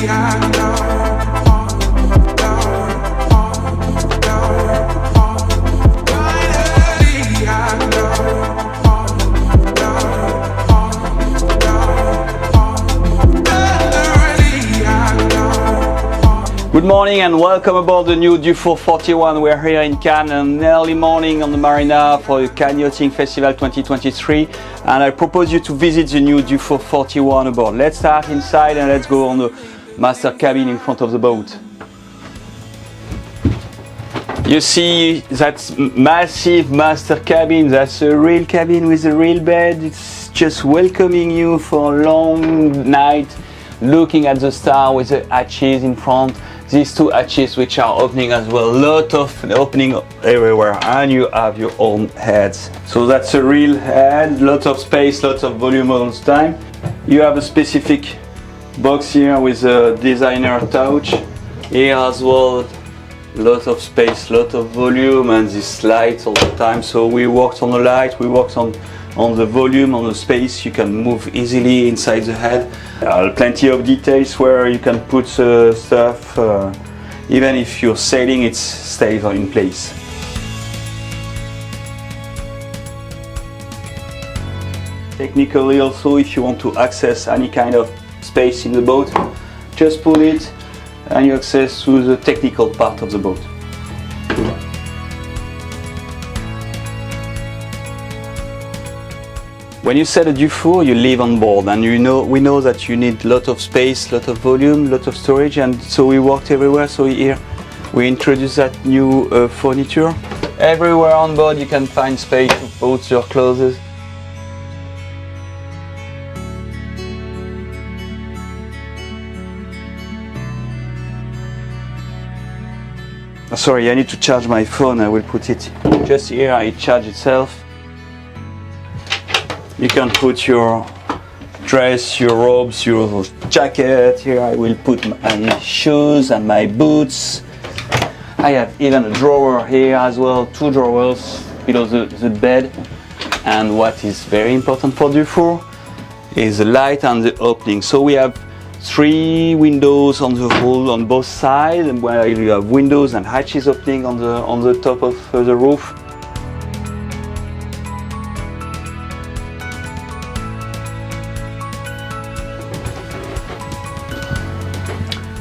Good morning and welcome aboard the new Dufour 41. We're here in Cannes an early morning on the marina for the Cannes Yachting Festival 2023, and I propose you to visit the new Dufour 41 aboard. Let's start inside and let's go on the master cabin in front of the boat. You see that massive master cabin, that's a real cabin with a real bed. It's just welcoming you for a long night, looking at the star with the hatches in front. These two hatches which are opening as well, lot of opening everywhere, and you have your own heads. So that's a real head, lot of space, lot of volume all the time. You have a specific box here with a designer touch. Here as well, lot of space, lot of volume, and this light all the time. So we worked on the light, we worked on the volume, on the space. You can move easily inside the head. Plenty of details where you can put stuff. Even if you're sailing, it stays in place. Technically also, if you want to access any kind of space in the boat, just pull it and you access to the technical part of the boat. When you set a Dufour, you live on board, and we know that you need a lot of space, lot of volume, lot of storage, and so we worked everywhere. So here we introduced that new furniture. Everywhere on board you can find space to put your clothes. Sorry, I need to charge my phone. I will put it just here. It charges itself. You can put your dress, your robes, your jacket. Here I will put my shoes and my boots. I have even a drawer here as well, two drawers below the bed. And what is very important for Dufour is the light and the opening. So we have 3 windows on the hull on both sides, and where you have windows and hatches opening on the top of the roof.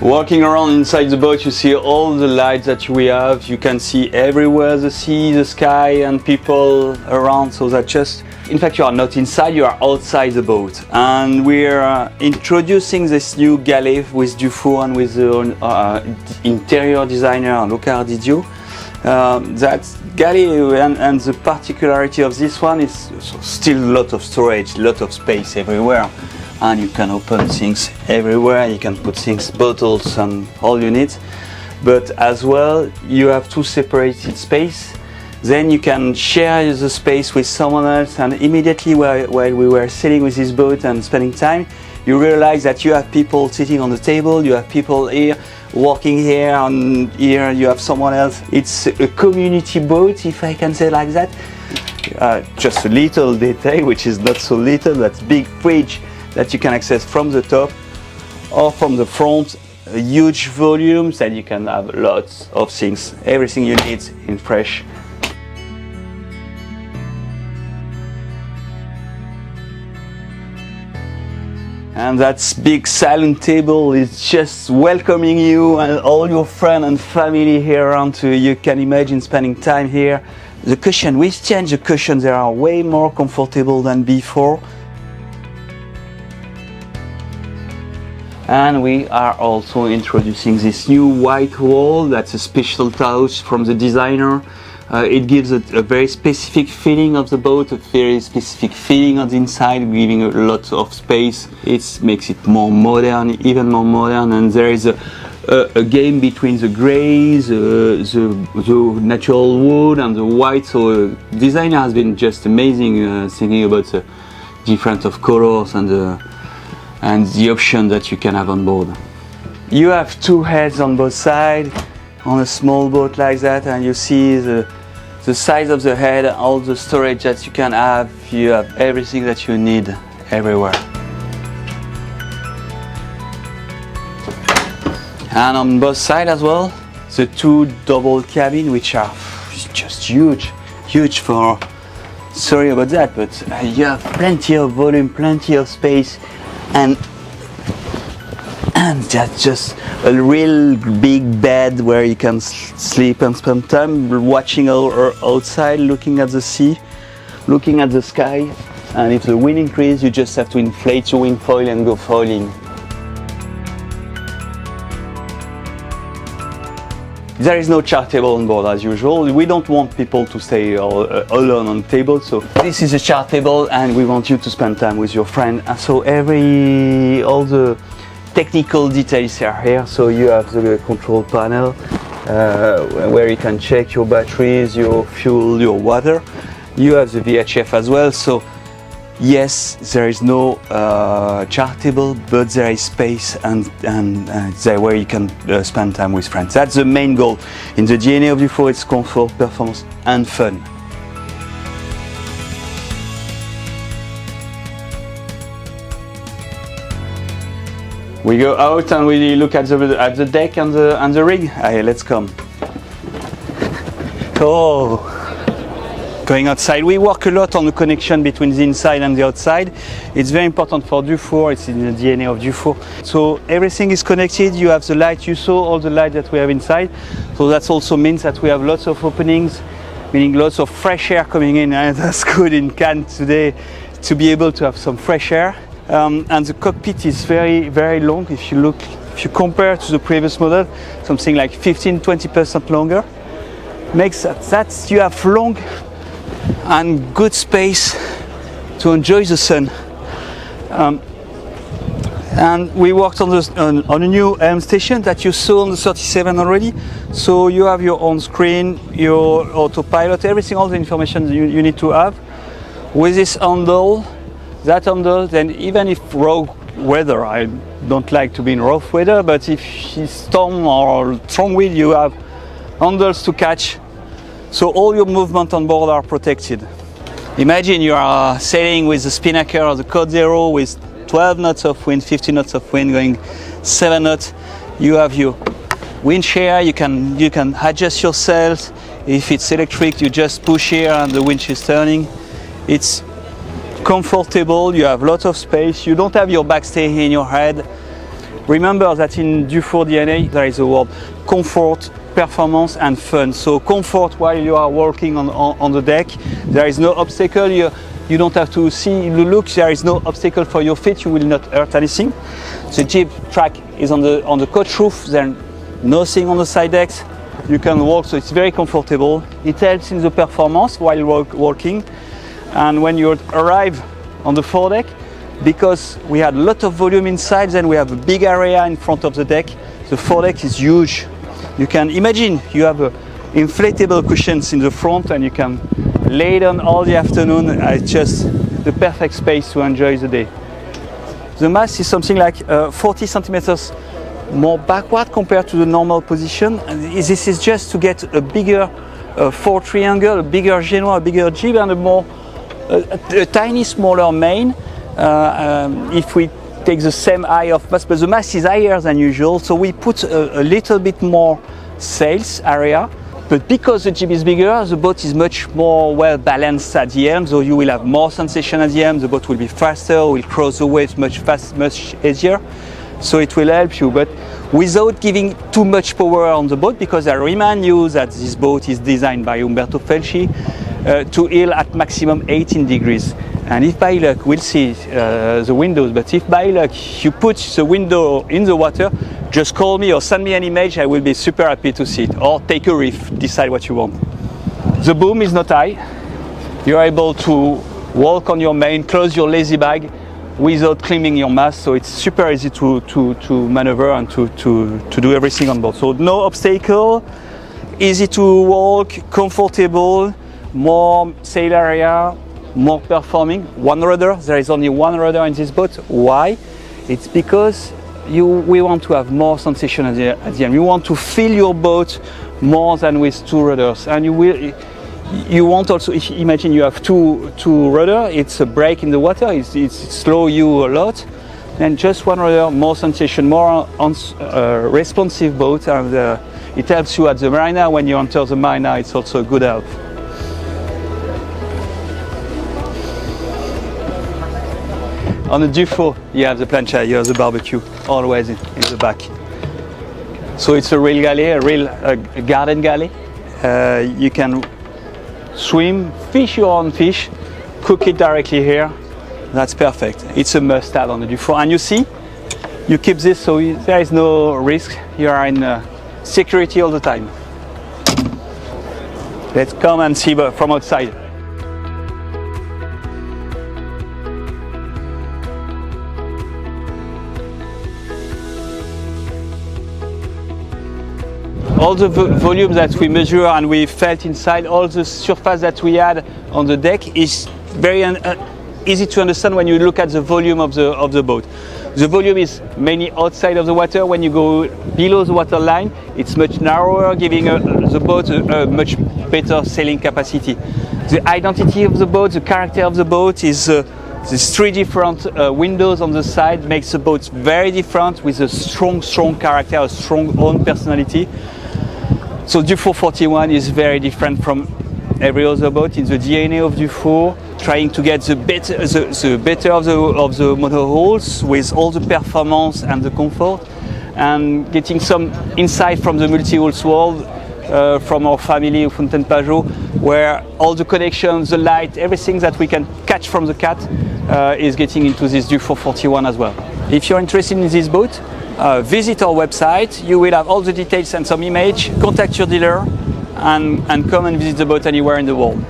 Walking around inside the boat, you see all the lights that we have. You can see everywhere the sea, the sky, and people around. So that just, in fact, you are not inside, you are outside the boat. And we're introducing this new galley with Dufour and with the interior designer Luca Didio. That galley and the particularity of this one is still a lot of storage, a lot of space everywhere. And you can open things everywhere, you can put things, bottles and all you need. But as well, you have 2 separated space. Then you can share the space with someone else, and immediately while we were sailing with this boat and spending time, you realize that you have people sitting on the table, you have people here, walking here, and here you have someone else. It's a community boat, if I can say like that. Just a little detail, which is not so little, that's big fridge that you can access from the top or from the front, huge volumes that you can have lots of things, everything you need in fresh. And that big Saloon table is just welcoming you and all your friends and family here around to. You can imagine spending time here. The cushion, we changed the cushions, they are way more comfortable than before. And we are also introducing this new white wall. That's a special touch from the designer. It gives a very specific feeling of the boat, a very specific feeling on the inside, giving a lot of space. It makes it more modern, even more modern. And there is a game between the greys, the natural wood and the white. So the designer has been just amazing thinking about the different of colors and the option that you can have on board. You have 2 heads on both sides on a small boat like that, and you see the size of the head, all the storage that you can have. You have everything that you need everywhere. And on both sides as well, the two double cabin, which are just huge for, sorry about that, but you have plenty of volume, plenty of space, and that's just a real big bed where you can sleep and spend time watching outside, looking at the sea, looking at the sky. And if the wind increases, you just have to inflate your wing foil and go foiling. There is no chart table on board as usual. We don't want people to stay alone on the table, so this is a chart table and we want you to spend time with your friend. And so all the technical details are here. So you have the control panel where you can check your batteries, your fuel, your water. You have the VHF as well. So yes, there is no chart table, but there is space and there where you can spend time with friends. That's the main goal. In the DNA of Dufour, it's comfort, performance and fun. We go out and we look at the deck and the rig. Hey, let's come. Oh. Going outside, we work a lot on the connection between the inside and the outside. It's very important for Dufour, it's in the DNA of Dufour. So everything is connected, you have the light, you saw all the light that we have inside. So that also means that we have lots of openings, meaning lots of fresh air coming in, and that's good in Cannes today to be able to have some fresh air. And the cockpit is very, very long. If you compare to the previous model, something like 15-20% longer. Makes that you have long and good space to enjoy the sun. And we worked on a new station that you saw on the 37 already. So you have your own screen, your autopilot, everything, all the information you need to have. With this handle, that handle, then even if rough weather, I don't like to be in rough weather, but if it's storm or strong wind, you have handles to catch. So all your movement on board are protected. Imagine you are sailing with the spinnaker or the Code Zero with 12 knots of wind, 15 knots of wind, going 7 knots. You have your wind shear, you can adjust yourself. If it's electric, you just push here and the winch is turning. It's comfortable, you have lots of space, you don't have your backstay in your head. Remember that in Dufour DNA there is a word comfort, performance and fun. So comfort while you are working on the deck, there is no obstacle, you don't have to see, look, there is no obstacle for your feet, you will not hurt anything. The jeep track is on the coach roof, there's nothing on the side decks, you can walk, so it's very comfortable. It helps in the performance while working. And when you arrive on the foredeck, because we had a lot of volume inside, then we have a big area in front of the deck. The foredeck is huge. You can imagine you have inflatable cushions in the front and you can lay down all the afternoon. It's just the perfect space to enjoy the day. The mast is something like 40 centimeters more backward compared to the normal position. And this is just to get a bigger fore triangle, a bigger genoa, a bigger jib and a tiny smaller main. If we take the same height of mast, but the mast is higher than usual, so we put a little bit more sails area. But because the jib is bigger, the boat is much more well balanced at the helm, so you will have more sensation at the helm, the boat will be faster, will cross the waves much easier, so it will help you, but without giving too much power on the boat, because I remind you that this boat is designed by Umberto Felci to heel at maximum 18 degrees. And if by luck, we'll see the windows, but if by luck you put the window in the water, just call me or send me an image, I will be super happy to see it. Or take a reef, decide what you want. The boom is not high. You're able to walk on your main, close your lazy bag without climbing your mast, so it's super easy to maneuver and to do everything on board. So no obstacle, easy to walk, comfortable, more sail area, more performing. One rudder, there is only one rudder in this boat. Why? It's because we want to have more sensation at the end. You want to feel your boat more than with two rudders, and you want also, if you imagine you have two rudder, it's a break in the water, it slow you a lot, And just one other more sensation, more responsive boat, and it helps you at the marina. When you enter the marina, it's also a good help. On the Dufour, you have the plancha, you have the barbecue, always in the back. So it's a real galley, a real garden galley. You can swim, fish your own fish, cook it directly here. That's perfect. It's a must-have on the Dufour. And you see, you keep this so there is no risk. You are in security all the time. Let's come and see from outside. All the volume that we measure and we felt inside, all the surface that we had on the deck is very easy to understand when you look at the volume of the boat. The volume is mainly outside of the water. When you go below the water line, it's much narrower, giving the boat a much better sailing capacity. The identity of the boat, the character of the boat is these three different windows on the side makes the boat very different with a strong character, a strong own personality. So Dufour 41 is very different from every other boat in the DNA of Dufour, trying to get the better of the motorholes with all the performance and the comfort, and getting some insight from the multi-hulls world, from our family Fontaine Pajot, where all the connections, the light, everything that we can catch from the cat is getting into this Dufour 41 as well. If you're interested in this boat, visit our website. You will have all the details and some image. Contact your dealer and come and visit the boat anywhere in the world.